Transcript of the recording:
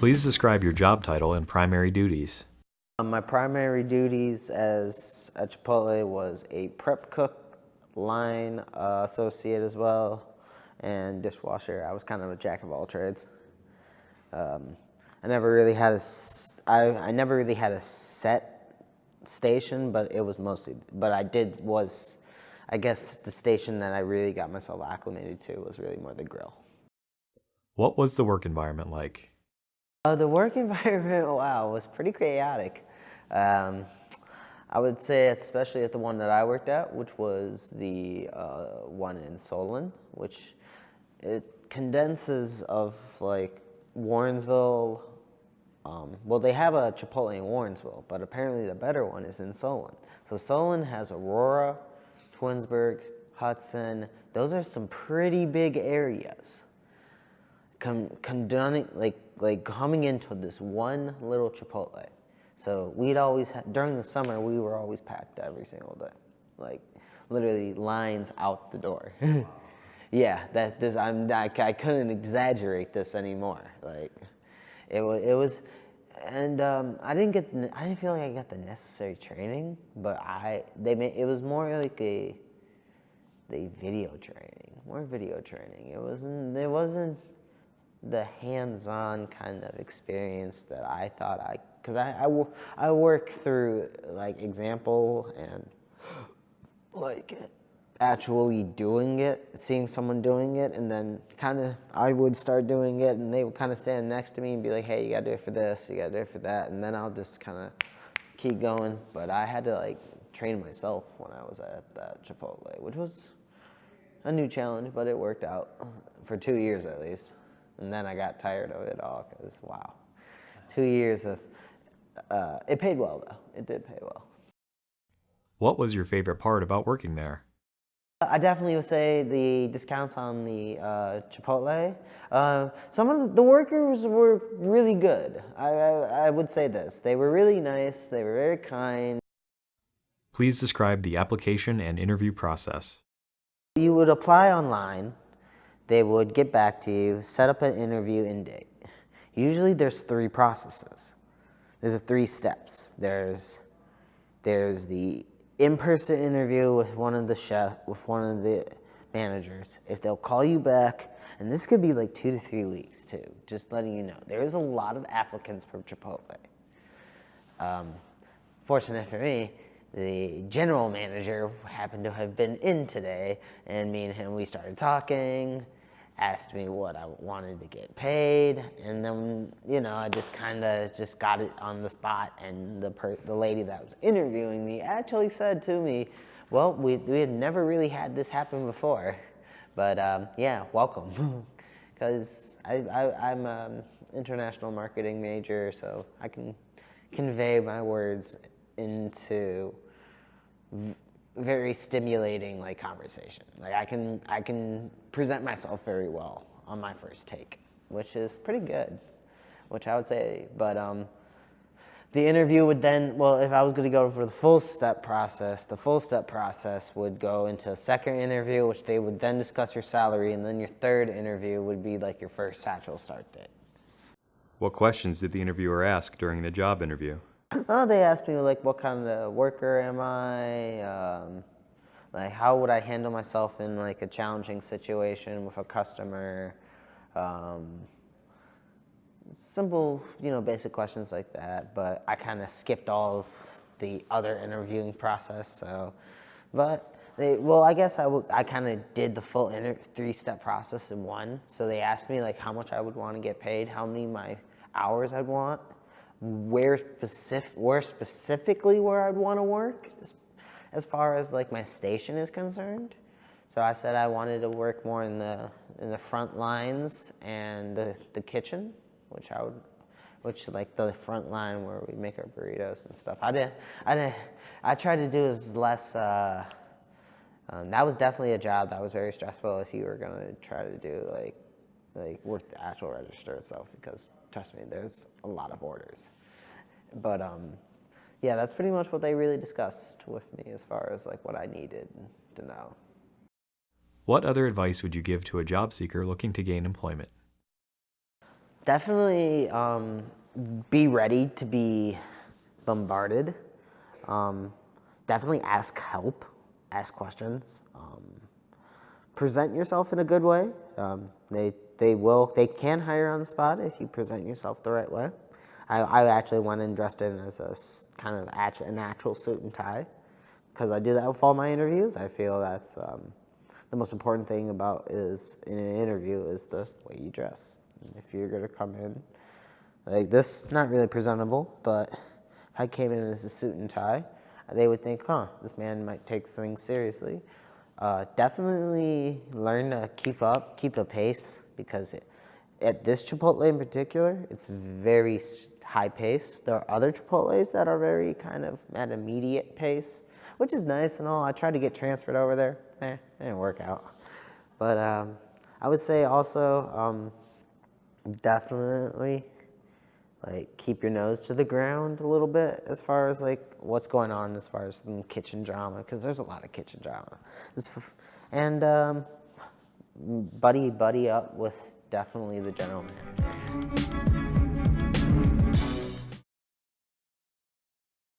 Please describe your job title and primary duties. My primary duties at Chipotle was a prep cook, line associate as well, and dishwasher. I was kind of a jack of all trades. I never really had I never really had a set station, but it was mostly. But I guess the station that I really got myself acclimated to was really more the grill. What was the work environment like? The work environment, wow, was pretty chaotic. I would say, especially at the one that I worked at, which was the one in Solon, which it condenses of like Warrensville. Well, they have a Chipotle in Warrensville, but apparently the better one is in Solon. So Solon has Aurora, Twinsburg, Hudson. Those are some pretty big areas. Condoning like coming into this one little Chipotle. So we'd always during the summer we were always packed every single day, like literally lines out the door. Yeah, I couldn't exaggerate this anymore. Like it was, and I didn't feel like I got the necessary training, but it was more like a video training, more video training. It wasn't the hands-on kind of experience that I thought because I work through like example and like actually doing it, seeing someone doing it, and then kind of I would start doing it, and they would kind of stand next to me and be like, hey, you gotta do it for this, you gotta do it for that, and then I'll just kind of keep going. But I had to like train myself when I was at that Chipotle, which was a new challenge, but it worked out for 2 years at least. And then I got tired of it all because, wow, 2 years of, it paid well though, it did pay well. What was your favorite part about working there? I definitely would say the discounts on the Chipotle. Some of the workers were really good. I would say this, they were really nice, they were very kind. Please describe the application and interview process. You would apply online. They would get back to you, set up an interview and date. Usually there's 3 processes. There's 3 steps. There's the in-person interview with one of the managers. If they'll call you back, and this could be like 2 to 3 weeks too, just letting you know. There is a lot of applicants for Chipotle. Fortunate for me, the general manager happened to have been in today, and me and him, we started talking, asked me what I wanted to get paid, and then, I just kind of just got it on the spot, and the lady that was interviewing me actually said to me, well, we had never really had this happen before, but yeah, welcome, because I'm an international marketing major, so I can convey my words into very stimulating like conversation. Like I can present myself very well on my first take, which is pretty good, which I would say. But the interview would then, well, if I was going to go for the full step process would go into a second interview, which they would then discuss your salary, and then your third interview would be like your first actual start date. What questions did the interviewer ask during the job interview? They asked me like, what kind of worker am I? Like, how would I handle myself in like a challenging situation with a customer? Simple, basic questions like that. But I kind of skipped all of the other interviewing process. So, but I guess I kind of did the full 3-step process in one. So they asked me like how much I would want to get paid, how many my hours I'd want, where specifically where I'd want to work as far as like my station is concerned. So I said I wanted to work more in the front lines and the kitchen, which like the front line where we make our burritos and stuff. I tried to do as less. That was definitely a job that was very stressful if you were gonna try to do like work the actual register itself, because trust me, there's a lot of orders. But yeah, that's pretty much what they really discussed with me as far as like what I needed to know. What other advice would you give to a job seeker looking to gain employment? Definitely be ready to be bombarded. Definitely ask help, ask questions. Present yourself in a good way. They can hire on the spot if you present yourself the right way. I actually went and dressed in as kind of a natural suit and tie because I do that with all my interviews. I feel that's the most important thing about is in an interview is the way you dress. And if you're gonna come in like this, not really presentable, but if I came in as a suit and tie, they would think, huh, this man might take things seriously. Definitely learn to keep the pace, because at this Chipotle in particular, it's very high pace. There are other Chipotles that are very kind of at immediate pace, which is nice and all. I tried to get transferred over there. It didn't work out. But I would say also definitely like keep your nose to the ground a little bit as far as like what's going on as far as the kitchen drama, because there's a lot of kitchen drama. And buddy up with definitely the general manager.